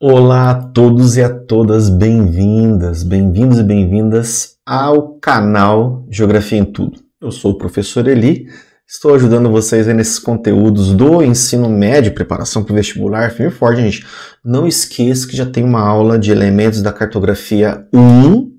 Olá a todos e a todas, bem-vindas, bem-vindos e bem-vindas ao canal Geografia em Tudo. Eu sou o professor Eli, estou ajudando vocês aí nesses conteúdos do ensino médio, preparação para o vestibular, firme e forte, gente. Não esqueça que já tem uma aula de elementos da cartografia 1,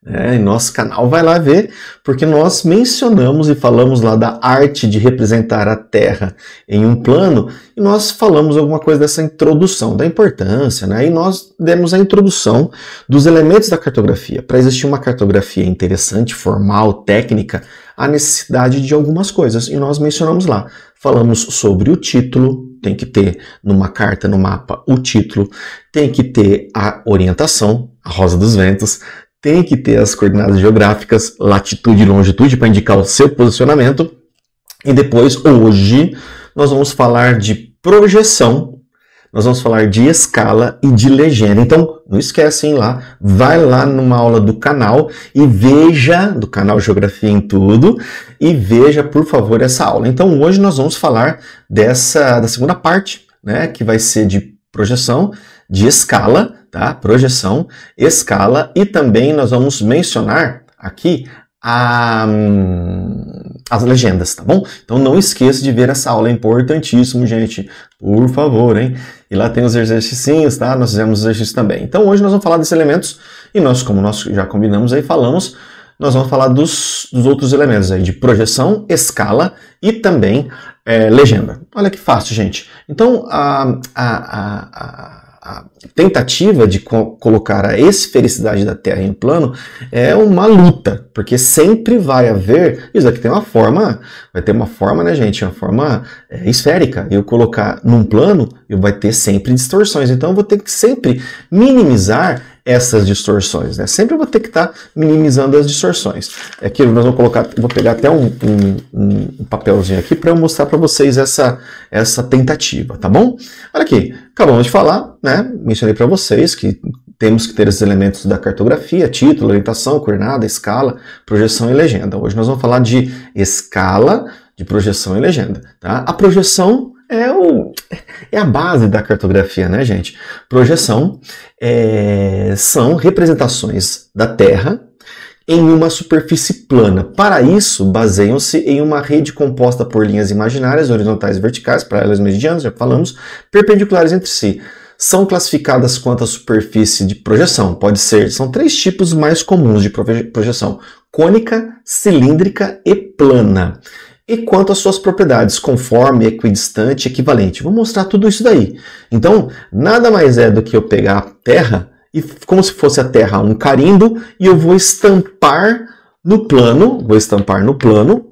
em nosso canal, vai lá ver, porque nós mencionamos e falamos lá da arte de representar a Terra em um plano, e nós falamos alguma coisa dessa introdução, da importância, né? E nós demos a introdução dos elementos da cartografia. Para existir uma cartografia interessante, formal, técnica, há necessidade de algumas coisas, e nós mencionamos lá. Falamos sobre o título, tem que ter numa carta, no mapa, o título, tem que ter a orientação, a rosa dos ventos, tem que ter as coordenadas geográficas, latitude e longitude para indicar o seu posicionamento. E depois, hoje, nós vamos falar de projeção, nós vamos falar de escala e de legenda. Então, não esquecem lá, vai lá numa aula do canal e veja, do canal Geografia em Tudo, e veja, por favor, essa aula. Então, hoje nós vamos falar da segunda parte, né, que vai ser de projeção, de escala, tá? Projeção, escala, e também nós vamos mencionar aqui as legendas, tá bom? Então não esqueça de ver essa aula, é importantíssimo, gente, por favor, hein? E lá tem os exercícios, tá? Nós fizemos exercícios também. Então hoje nós vamos falar desses elementos, e nós, como nós já combinamos aí, nós vamos falar dos outros elementos aí, de projeção, escala e também legenda. Olha que fácil, gente. Então, a tentativa de colocar a esfericidade da Terra em plano é uma luta, porque sempre vai haver, isso aqui tem uma forma, vai ter uma forma, né, gente, uma forma esférica. Eu colocar num plano, eu vai ter sempre distorções, então eu vou ter que sempre minimizar essas distorções, né? Sempre eu vou ter que estar minimizando as distorções. Aqui nós vamos colocar, vou pegar até um papelzinho aqui para eu mostrar para vocês essa tentativa, tá bom? Olha aqui, acabamos de falar, né? Mencionei para vocês que temos que ter esses elementos da cartografia: título, orientação, coordenada, escala, projeção e legenda. Hoje nós vamos falar de escala, de projeção e legenda, tá? A projeção é a base da cartografia, né, gente? Projeção são representações da Terra em uma superfície plana. Para isso, baseiam-se em uma rede composta por linhas imaginárias, horizontais e verticais, paralelas e medianas, já falamos, perpendiculares entre si. São classificadas quanto à superfície de projeção. São três tipos mais comuns de projeção: cônica, cilíndrica e plana. E quanto às suas propriedades, conforme, equidistante, equivalente. Vou mostrar tudo isso daí. Então, nada mais é do que eu pegar a Terra, e como se fosse a Terra um carimbo, e eu vou estampar no plano,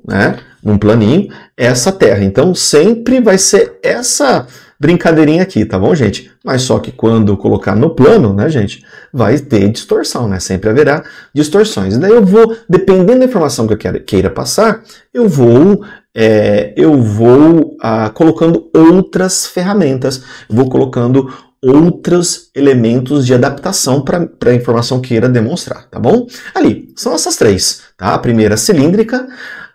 né, num planinho, essa Terra. Então, sempre vai ser essa brincadeirinha aqui, tá bom, gente? Mas só que quando eu colocar no plano, né, gente, vai ter distorção, né? Sempre haverá distorções. E daí eu vou, dependendo da informação que eu queira passar, eu vou colocando outras ferramentas, eu vou colocando outros elementos de adaptação para a informação que queira demonstrar, tá bom? Ali, são essas três, tá? A primeira, a cilíndrica,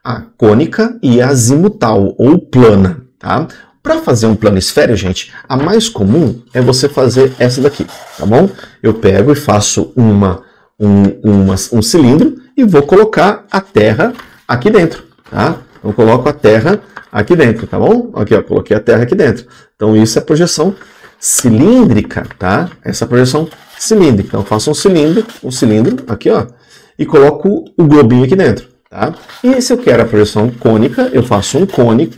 a cônica e a azimutal, ou plana, tá? Para fazer um plano esférico, gente, a mais comum é você fazer essa daqui, tá bom? Eu pego e faço um cilindro e vou colocar a Terra aqui dentro, tá? Eu coloco a Terra aqui dentro, tá bom? Aqui, ó, coloquei a Terra aqui dentro. Então isso é projeção cilíndrica, tá? Essa é a projeção cilíndrica. Então eu faço um cilindro aqui, ó, e coloco o globinho aqui dentro, tá? E se eu quero a projeção cônica, eu faço um cone,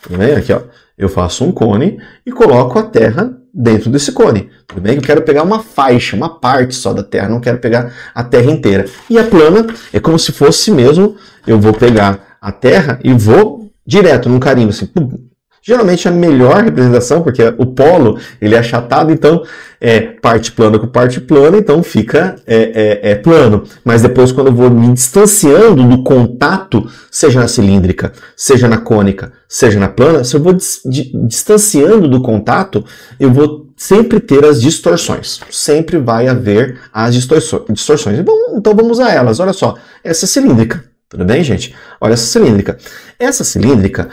tudo bem? Aqui, ó, eu faço um cone e coloco a Terra dentro desse cone. Tudo bem? Eu quero pegar uma faixa, uma parte só da Terra, não quero pegar a Terra inteira. E a plana é como se fosse mesmo, eu vou pegar a Terra e vou direto num carimbo, assim, pum. Geralmente a melhor representação, porque o polo ele é achatado, então é parte plana com parte plana, então fica plano. Mas depois, quando eu vou me distanciando do contato, seja na cilíndrica, seja na cônica, seja na plana, se eu vou distanciando do contato, eu vou sempre ter as distorções. Sempre vai haver as distorções. Bom, então vamos a elas. Olha só, essa é cilíndrica. Tudo bem, gente? Olha essa cilíndrica. Essa cilíndrica,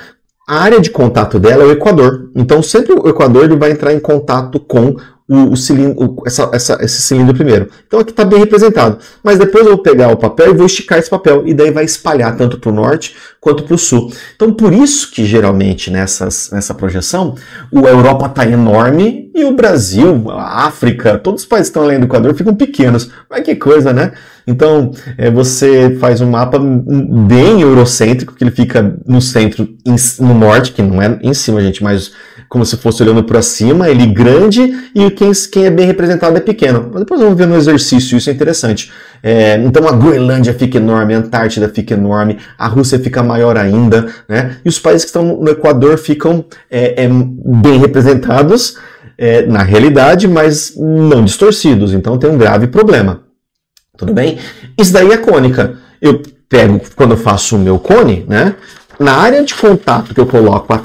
a área de contato dela é o equador. Então, sempre o equador ele vai entrar em contato com o cilindro, esse cilindro primeiro. Então aqui está bem representado. Mas depois eu vou pegar o papel e vou esticar esse papel. E daí vai espalhar tanto para o norte quanto para o sul. Então por isso que geralmente nessa projeção, a Europa está enorme e o Brasil, a África, todos os países que estão além do Equador ficam pequenos. Mas que coisa, né? Então você faz um mapa bem eurocêntrico, que ele fica no centro, no norte, que não é em cima, gente, mas como se fosse olhando para cima, ele grande, e quem é bem representado é pequeno. Mas depois vamos ver no exercício, isso é interessante. Então a Groenlândia fica enorme, a Antártida fica enorme, a Rússia fica maior ainda, né? E os países que estão no Equador ficam bem representados na realidade, mas não distorcidos. Então tem um grave problema. Tudo bem? Isso daí é cônica. Eu pego, quando eu faço o meu cone, né? Na área de contato que eu coloco a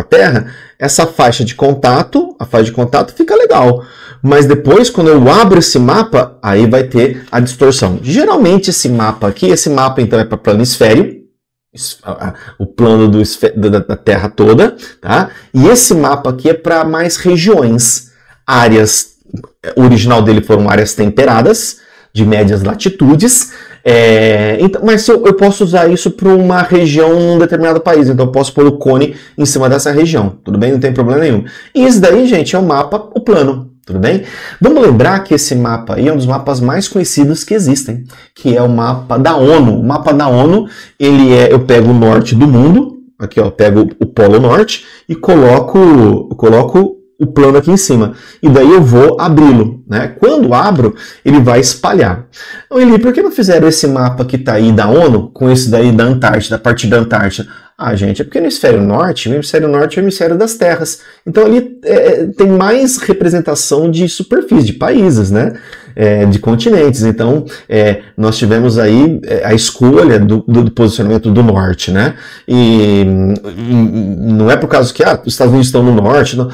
Terra, essa faixa de contato, a faixa de contato fica legal. Mas depois, quando eu abro esse mapa, aí vai ter a distorção. Geralmente esse mapa então é para planisfério, o plano da Terra toda, tá? E esse mapa aqui é para mais regiões, áreas. O original dele foram áreas temperadas, de médias latitudes, então, mas eu posso usar isso para uma região num determinado país, então eu posso pôr o cone em cima dessa região, tudo bem? Não tem problema nenhum. E isso daí, gente, é o mapa, o plano, tudo bem? Vamos lembrar que esse mapa aí é um dos mapas mais conhecidos que existem, que é o mapa da ONU. O mapa da ONU, eu pego o norte do mundo, aqui ó, eu pego o Polo Norte e coloco o plano aqui em cima. E daí eu vou abri-lo, né? Quando abro, ele vai espalhar. Então, Eli, por que não fizeram esse mapa que está aí da ONU com esse daí da Antártida, a partir da Antártida? Ah, gente, é porque no hemisfério norte é o hemisfério das terras. Então ali tem mais representação de superfície, de países, né? De continentes. Então nós tivemos aí a escolha do posicionamento do norte, né? E não é por causa que os Estados Unidos estão no norte, não.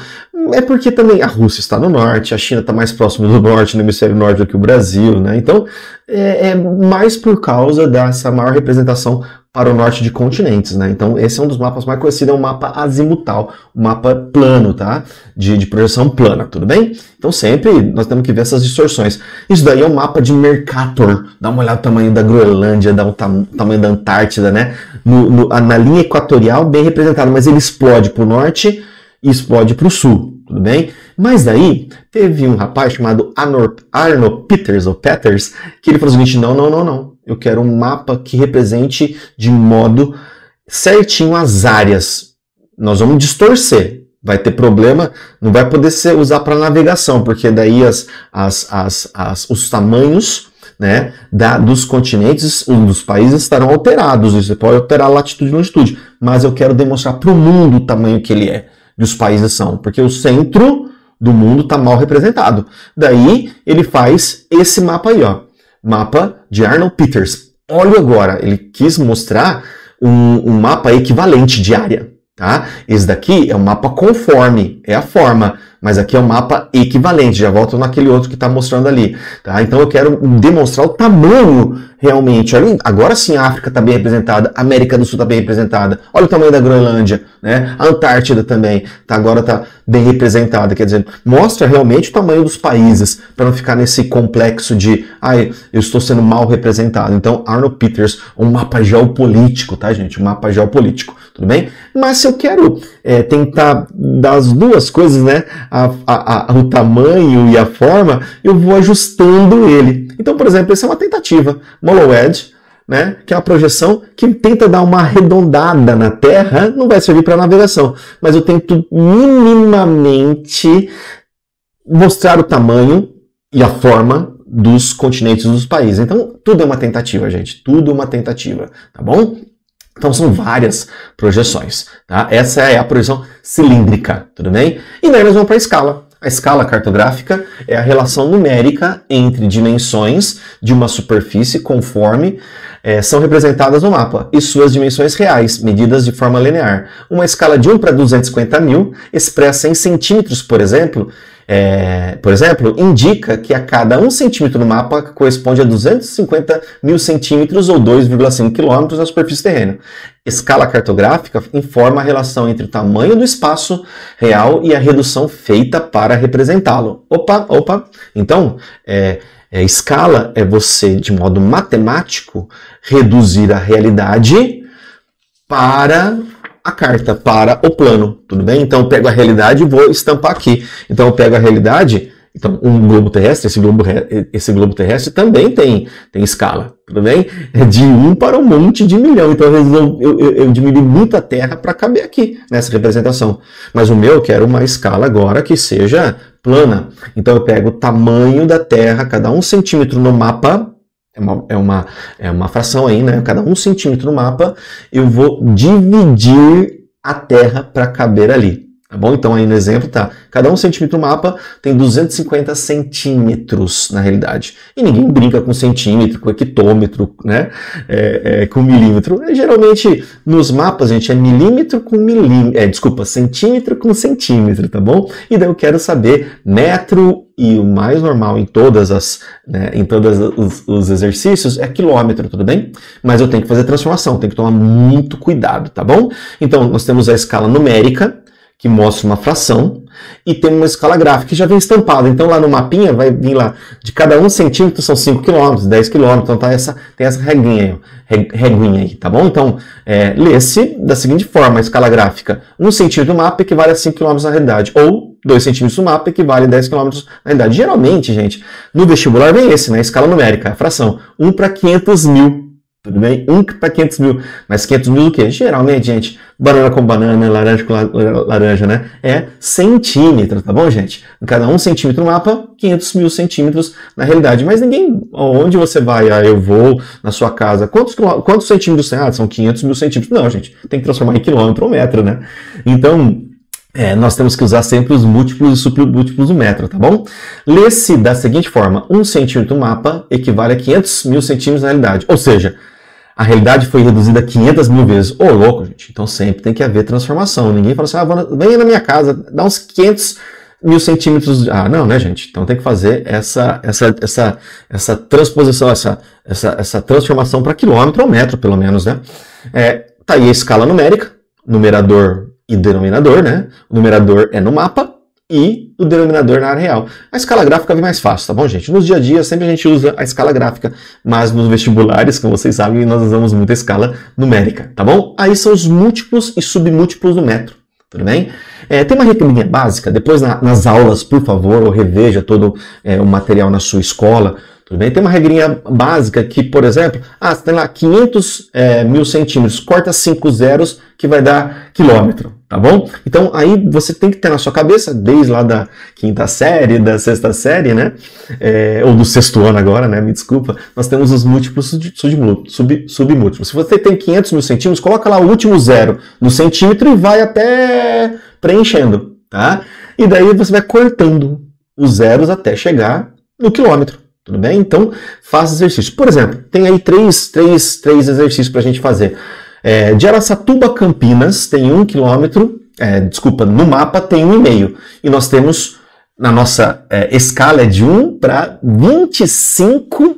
É porque também a Rússia está no norte, a China está mais próxima do norte, no hemisfério norte do que o Brasil, né? Então é mais por causa dessa maior representação para o norte de continentes, né? Então esse é um dos mapas mais conhecidos, é um mapa azimutal, um mapa plano, tá? De projeção plana, tudo bem? Então sempre nós temos que ver essas distorções. Isso daí é um mapa de Mercator, dá uma olhada no tamanho da Groenlândia, dá o tamanho da Antártida, né? Na linha equatorial bem representado, mas ele explode para o norte e explode para o sul, tudo bem? Mas daí teve um rapaz chamado Arno Peters, que ele falou o seguinte, não. Eu quero um mapa que represente de modo certinho as áreas. Nós vamos distorcer. Vai ter problema, não vai poder usar para navegação, porque daí os tamanhos, né, dos continentes, dos países estarão alterados. Você pode alterar a latitude e longitude, mas eu quero demonstrar para o mundo o tamanho que ele é, que os países são, porque o centro do mundo está mal representado. Daí ele faz esse mapa aí, ó. Mapa de Arno Peters. Olha agora, ele quis mostrar um mapa equivalente de área, tá? Esse daqui é um mapa conforme, é a forma, mas aqui é um mapa equivalente, já volto naquele outro que está mostrando ali, tá? Então eu quero demonstrar o tamanho realmente. Olha, agora sim a África está bem representada, a América do Sul está bem representada, olha o tamanho da Groenlândia, né? A Antártida também, agora está bem representada, quer dizer, mostra realmente o tamanho dos países, para não ficar nesse complexo de, eu estou sendo mal representado. Então, Arno Peters, um mapa geopolítico, tá, gente? Um mapa geopolítico, tudo bem? Mas se eu quero tentar dar as duas coisas, né? O tamanho e a forma, eu vou ajustando ele. Então, por exemplo, essa é uma tentativa. Molo-Wedge, né, que é uma projeção que tenta dar uma arredondada na Terra, não vai servir para navegação, mas eu tento minimamente mostrar o tamanho e a forma dos continentes dos países. Então, tudo é uma tentativa, gente, tudo é uma tentativa, tá bom? Então, são várias projeções, tá? Essa é a projeção cilíndrica, tudo bem? E daí nós vamos para a escala. A escala cartográfica é a relação numérica entre dimensões de uma superfície conforme são representadas no mapa e suas dimensões reais, medidas de forma linear. Uma escala de 1 para 250 mil, expressa em centímetros, por exemplo, indica que a cada 1 centímetro no mapa corresponde a 250 mil centímetros ou 2,5 quilômetros na superfície terrena. Escala cartográfica informa a relação entre o tamanho do espaço real e a redução feita para representá-lo. Opa! Então, escala é você, de modo matemático, reduzir a realidade para a carta, para o plano, tudo bem? Então eu pego a realidade e vou estampar aqui. Então eu pego a realidade, então um globo terrestre, esse globo terrestre também tem escala, tudo bem? É de 1 para um monte de milhão, então eu diminui muito a Terra para caber aqui, nessa representação. Mas o meu, eu quero uma escala agora que seja plana. Então eu pego o tamanho da Terra, cada 1 centímetro no mapa, é uma fração aí, né? Cada 1 centímetro no mapa, eu vou dividir a Terra para caber ali, tá bom? Então aí no exemplo tá, cada 1 centímetro no mapa tem 250 centímetros na realidade. E ninguém brinca com centímetro, com hectômetro, né? Com milímetro. Geralmente nos mapas, gente, é milímetro com milímetro, centímetro com centímetro, tá bom? E daí eu quero saber metro, e o mais normal em todos os exercícios é quilômetro, tudo bem? Mas eu tenho que fazer transformação, tenho que tomar muito cuidado, tá bom? Então, nós temos a escala numérica, que mostra uma fração, e tem uma escala gráfica que já vem estampada. Então, lá no mapinha, vai vir lá, de cada 1 centímetro são 5 quilômetros, 10 quilômetros, então tem essa reguinha aí, tá bom? Então, lê-se da seguinte forma, a escala gráfica. 1 centímetro no mapa equivale a 5 quilômetros na realidade, ou 2 centímetros no mapa equivale a 10 quilômetros na realidade. Geralmente, gente, no vestibular vem esse, né? Escala numérica, a fração. 1 para 500 mil, tudo bem? 1 para 500 mil. Mas 500 mil o quê? Geralmente, gente, banana com banana, laranja com laranja, né? É centímetro, tá bom, gente? Em cada 1 centímetro no mapa, 500 mil centímetros na realidade. Mas ninguém, onde você vai? Eu vou na sua casa. Quantos centímetros tem? São 500 mil centímetros. Não, gente, tem que transformar em quilômetro ou metro, né? Então, nós temos que usar sempre os múltiplos e submúltiplos do metro, tá bom? Lê-se da seguinte forma, 1 centímetro no mapa equivale a 500 mil centímetros na realidade. Ou seja, a realidade foi reduzida 500 mil vezes. Ô, louco, gente. Então sempre tem que haver transformação. Ninguém fala assim, venha na minha casa, dá uns 500 mil centímetros. Não, né, gente? Então tem que fazer essa transposição, essa transformação para quilômetro ou metro, pelo menos, né? Tá aí a escala numérica, numerador e denominador, né? O numerador é no mapa e o denominador na área real. A escala gráfica vem mais fácil, tá bom, gente? Nos dia a dia sempre a gente usa a escala gráfica, mas nos vestibulares, como vocês sabem, nós usamos muito a escala numérica, tá bom? Aí são os múltiplos e submúltiplos do metro, tudo bem? Tem uma regrinha básica, depois nas aulas, por favor, ou reveja todo o material na sua escola, tudo bem? Tem uma regrinha básica que, por exemplo, você tem lá 500 mil centímetros, corta 5 zeros que vai dar quilômetro, tá bom? Então aí você tem que ter na sua cabeça, desde lá da 5ª série, da 6ª série, né? Ou do 6º ano agora, né? Me desculpa. Nós temos os múltiplos submúltiplos. Se você tem 500 mil centímetros, coloca lá o último zero no centímetro e vai até preenchendo, tá? E daí você vai cortando os zeros até chegar no quilômetro. Tudo bem? Então, faça exercício. Por exemplo, tem aí três exercícios para a gente fazer. De Araçatuba a Campinas tem 1 quilômetro, no mapa tem 1,5. E nós temos, na nossa escala, de 1 para 25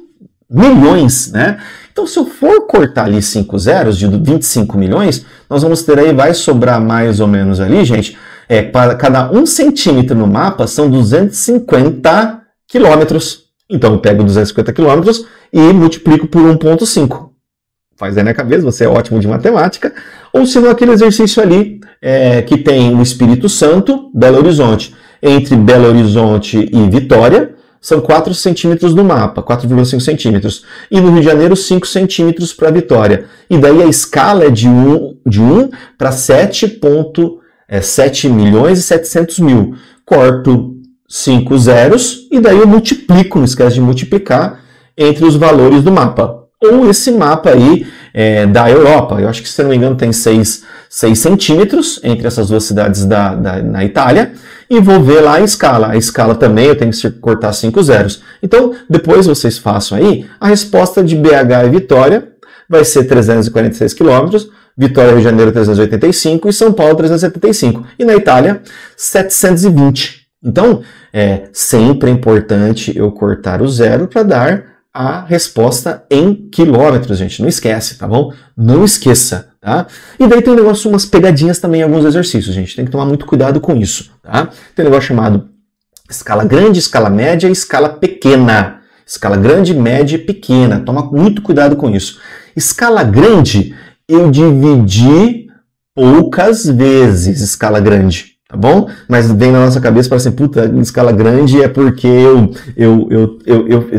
milhões, né? Então, se eu for cortar ali 5 zeros de 25 milhões, nós vamos ter aí, vai sobrar mais ou menos ali, gente, para cada 1 centímetro no mapa são 250 quilômetros. Então eu pego 250 quilômetros e multiplico por 1,5. Faz aí na cabeça, você é ótimo de matemática. Ou se não, aquele exercício ali que tem o Espírito Santo, Belo Horizonte. Entre Belo Horizonte e Vitória, são 4 centímetros no mapa, 4,5 centímetros. E no Rio de Janeiro, 5 centímetros para Vitória. E daí a escala é de 1 para 7 milhões e 700 mil. Corto 5 zeros, e daí eu multiplico, não esquece de multiplicar, entre os valores do mapa. Ou esse mapa aí da Europa, eu acho que, se não me engano, tem 6 centímetros entre essas duas cidades na Itália, e vou ver lá a escala. A escala também eu tenho que cortar 5 zeros. Então, depois vocês façam aí a resposta de BH e Vitória, vai ser 346 quilômetros, Vitória, Rio de Janeiro, 385 e São Paulo, 375. E na Itália, 720. Então, sempre é importante eu cortar o zero para dar a resposta em quilômetros, gente. Não esquece, tá bom? Não esqueça, tá? E daí tem um negócio, umas pegadinhas também em alguns exercícios, gente. Tem que tomar muito cuidado com isso, tá? Tem um negócio chamado escala grande, escala média e escala pequena. Escala grande, média e pequena. Toma muito cuidado com isso. Escala grande, eu dividi poucas vezes escala grande, tá bom? Mas vem na nossa cabeça para assim, puta, escala grande é porque eu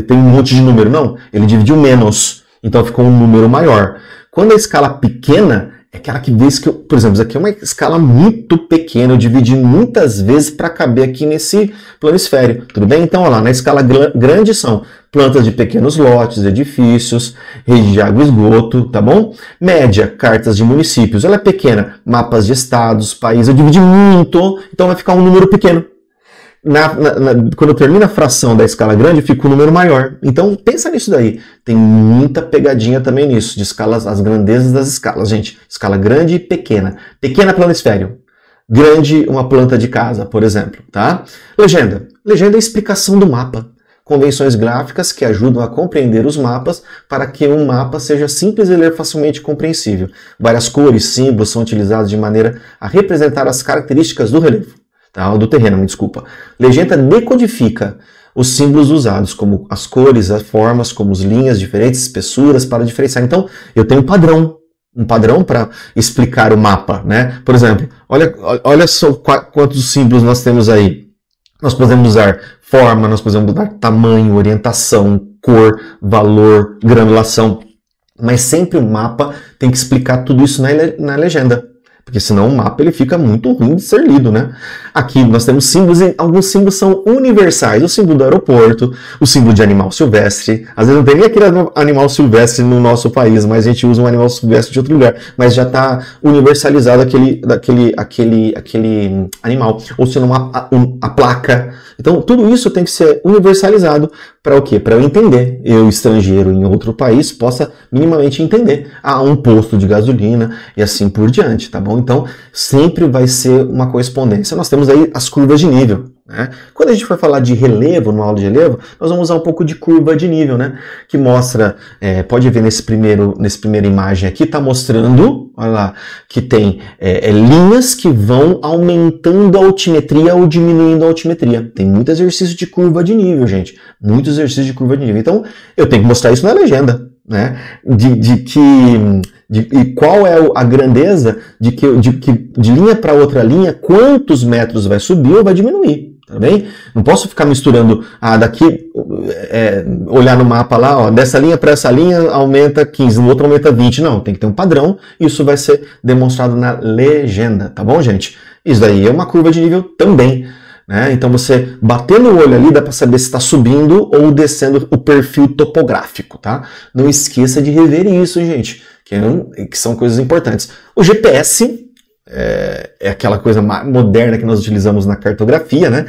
tenho um monte de número. Não, ele dividiu menos, então ficou um número maior. Quando a escala pequena, é aquela que vez que eu, por exemplo, isso aqui é uma escala muito pequena, eu dividi muitas vezes para caber aqui nesse planisfério, tudo bem? Então, olha lá, na escala grande são plantas de pequenos lotes, edifícios, rede de água e esgoto, tá bom? Média, cartas de municípios, ela é pequena, mapas de estados, países, eu dividi muito, então vai ficar um número pequeno. Quando eu termino a fração da escala grande, fica um número maior. Então, pensa nisso daí. Tem muita pegadinha também nisso, de escalas, as grandezas das escalas, gente. Escala grande e pequena. Pequena planisfério. Grande, uma planta de casa, por exemplo, tá? Legenda. Legenda é a explicação do mapa. Convenções gráficas que ajudam a compreender os mapas para que um mapa seja simples e ler facilmente compreensível. Várias cores, símbolos são utilizados de maneira a representar as características do relevo. Tá, do terreno, me desculpa. Legenda decodifica os símbolos usados, como as cores, as formas, como as linhas, diferentes espessuras para diferenciar. Então, eu tenho um padrão para explicar o mapa, né? Por exemplo, olha só quantos símbolos nós temos aí. Nós podemos usar forma, nós podemos usar tamanho, orientação, cor, valor, granulação, mas sempre o mapa tem que explicar tudo isso na legenda. Porque senão o mapa ele fica muito ruim de ser lido, né? Aqui nós temos símbolos, e alguns símbolos são universais. O símbolo do aeroporto, o símbolo de animal silvestre. Às vezes não tem nem aquele animal silvestre no nosso país, mas a gente usa um animal silvestre de outro lugar. Mas já está universalizado aquele animal. Ou se não, a placa. Então tudo isso tem que ser universalizado para o quê? Para eu entender. Eu, estrangeiro em outro país, possa minimamente entender. Um posto de gasolina e assim por diante, tá bom? Então, sempre vai ser uma correspondência. Nós temos aí as curvas de nível, né? Quando a gente for falar de relevo, numa aula de relevo, nós vamos usar um pouco de curva de nível, né? Que mostra, pode ver nessa primeira imagem aqui, está mostrando, olha lá, que tem linhas que vão aumentando a altimetria ou diminuindo a altimetria. Tem muito exercício de curva de nível, gente. Muito exercício de curva de nível. Então, eu tenho que mostrar isso na legenda, né? E qual é a grandeza de linha para outra linha, quantos metros vai subir ou vai diminuir, tá bem? Não posso ficar misturando, daqui, olhar no mapa lá, ó, dessa linha para essa linha aumenta 15, no outro aumenta 20, não, tem que ter um padrão, isso vai ser demonstrado na legenda, tá bom, gente? Isso daí é uma curva de nível também. Então você batendo o olho ali dá para saber se está subindo ou descendo o perfil topográfico, tá? Não esqueça de rever isso, gente, que são coisas importantes. O GPS é aquela coisa moderna que nós utilizamos na cartografia, né?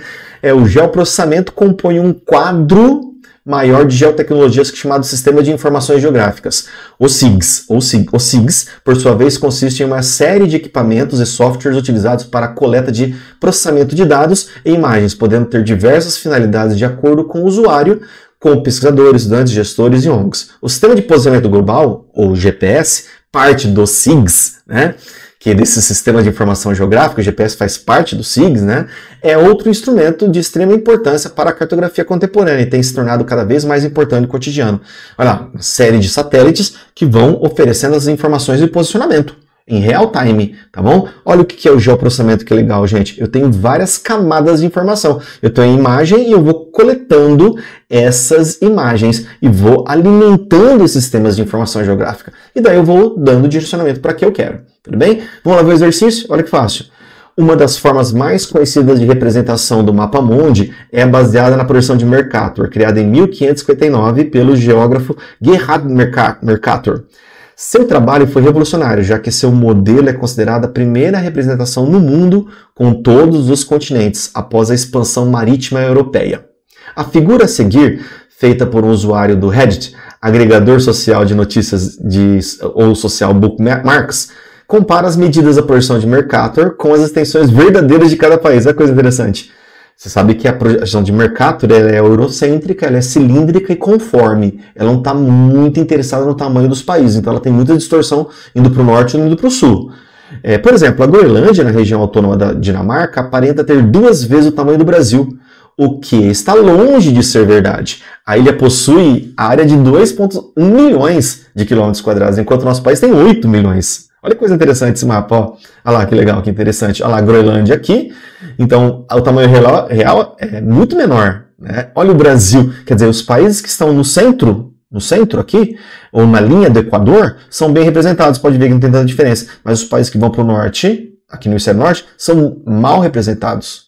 O geoprocessamento compõe um quadro maior de geotecnologias chamado Sistema de Informações Geográficas, o SIGS. O SIGS, por sua vez, consiste em uma série de equipamentos e softwares utilizados para a coleta de processamento de dados e imagens, podendo ter diversas finalidades de acordo com o usuário, como pesquisadores, estudantes, gestores e ONGs. O Sistema de Posicionamento Global, ou GPS, parte do SIGS, né? Que é desse Sistema de Informação Geográfica, o GPS faz parte do SIGS, né? É outro instrumento de extrema importância para a cartografia contemporânea e tem se tornado cada vez mais importante no cotidiano. Olha lá, uma série de satélites que vão oferecendo as informações de posicionamento em real time, tá bom? Olha o que é o geoprocessamento, que é legal, gente. Eu tenho várias camadas de informação. Eu tenho a imagem e eu vou coletando essas imagens e vou alimentando esses sistemas de informação geográfica. E daí eu vou dando direcionamento para que eu quero. Tudo bem? Vamos lá ver o exercício? Olha que fácil. Uma das formas mais conhecidas de representação do mapa mundi é baseada na projeção de Mercator, criada em 1559 pelo geógrafo Gerhard Mercator. Seu trabalho foi revolucionário, já que seu modelo é considerado a primeira representação no mundo com todos os continentes, após a expansão marítima europeia. A figura a seguir, feita por um usuário do Reddit, agregador social de notícias ou social bookmarks, compara as medidas da projeção de Mercator com as extensões verdadeiras de cada país. É coisa interessante. Você sabe que a projeção de Mercator ela é eurocêntrica, ela é cilíndrica e conforme. Ela não está muito interessada no tamanho dos países, então ela tem muita distorção indo para o norte e indo para o sul. Por exemplo, a Groenlândia, na região autônoma da Dinamarca, aparenta ter 2 vezes o tamanho do Brasil, o que está longe de ser verdade. A ilha possui área de 2,1 milhões de quilômetros quadrados, enquanto o nosso país tem 8 milhões. Olha que coisa interessante esse mapa, ó. Olha lá, que legal, que interessante. Olha lá, a Groenlândia aqui. Então, o tamanho real é muito menor, né? Olha o Brasil. Quer dizer, os países que estão no centro aqui, ou na linha do Equador, são bem representados. Pode ver que não tem tanta diferença. Mas os países que vão para o norte, aqui no hemisfério norte, são mal representados.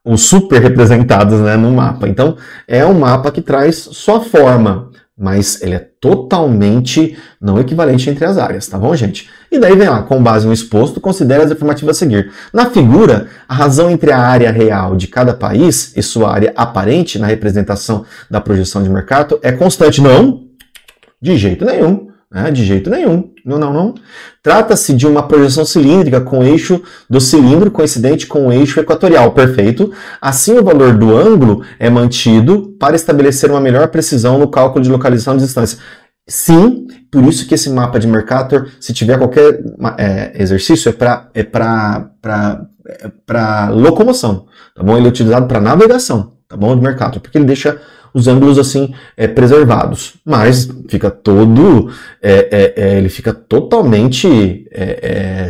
Ou super representados, né, no mapa. Então, é um mapa que traz só forma, mas ele é totalmente não equivalente entre as áreas, tá bom, gente? E daí vem lá, com base no exposto, considere as afirmativas a seguir. Na figura, a razão entre a área real de cada país e sua área aparente na representação da projeção de Mercator é constante. Não, de jeito nenhum. De jeito nenhum. Não. Trata-se de uma projeção cilíndrica com o eixo do cilindro coincidente com o eixo equatorial. Perfeito. Assim, o valor do ângulo é mantido para estabelecer uma melhor precisão no cálculo de localização de distância. Sim, por isso que esse mapa de Mercator, se tiver qualquer exercício, é para locomoção, tá bom? Ele é utilizado para navegação, tá bom? De Mercator, porque ele deixa os ângulos assim preservados, mas fica ele fica totalmente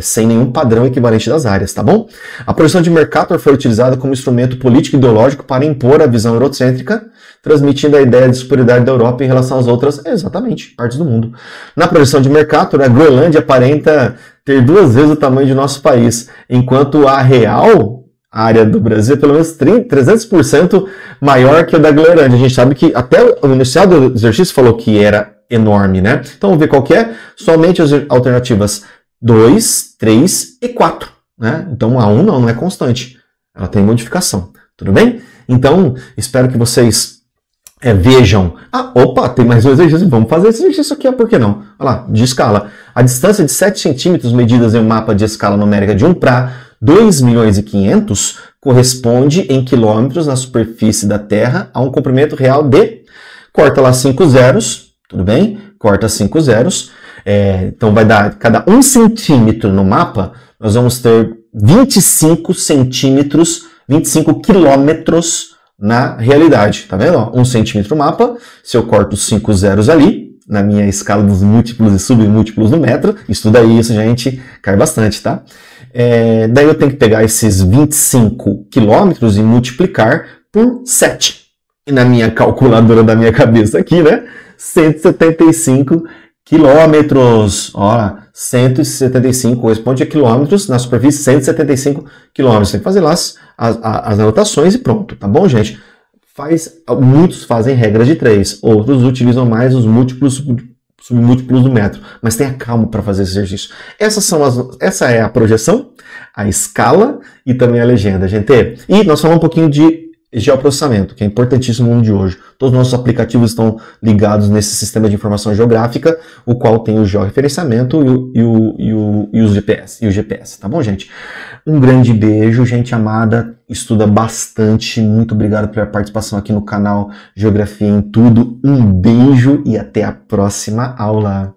sem nenhum padrão equivalente das áreas, tá bom? A projeção de Mercator foi utilizada como instrumento político e ideológico para impor a visão eurocêntrica, transmitindo a ideia de superioridade da Europa em relação às outras, exatamente, partes do mundo. Na projeção de Mercator, a Groenlândia aparenta ter 2 vezes o tamanho de nosso país, enquanto a real a área do Brasil é pelo menos 300% maior que a da Groenlândia. A gente sabe que até o iniciado do exercício falou que era enorme, né? Então vamos ver qual que é. Somente as alternativas 2, 3 e 4. Né? Então a 1 não é constante. Ela tem modificação. Tudo bem? Então espero que vocês vejam. Tem mais um exercício. Vamos fazer esse exercício aqui, por que não? Olha lá, de escala. A distância de 7 centímetros medidas em um mapa de escala numérica de 1 para 2 milhões e 500 corresponde em quilômetros na superfície da Terra a um comprimento real de... Corta lá 5 zeros, tudo bem? Corta 5 zeros. Então vai dar, cada 1 centímetro no mapa, nós vamos ter 25 centímetros, 25 quilômetros na realidade. Tá vendo? 1 centímetro no mapa, se eu corto 5 zeros ali, na minha escala dos múltiplos e submúltiplos no metro, estuda isso, gente, cai bastante, tá? Daí eu tenho que pegar esses 25 quilômetros e multiplicar por 7. E na minha calculadora da minha cabeça aqui, né? 175 quilômetros. Ó, 175 corresponde a quilômetros, na superfície 175 quilômetros. Tem que fazer lá as anotações e pronto, tá bom, gente? Muitos fazem regra de 3, outros utilizam mais os múltiplos submúltiplos do metro, mas tenha calma para fazer esse exercício. Essa é a projeção, a escala e também a legenda, gente. E nós falamos um pouquinho de geoprocessamento, que é importantíssimo no mundo de hoje. Todos os nossos aplicativos estão ligados nesse sistema de informação geográfica, o qual tem o georreferenciamento e o GPS, tá bom, gente? Um grande beijo, gente amada, estuda bastante, muito obrigado pela participação aqui no canal Geografia em Tudo, um beijo e até a próxima aula.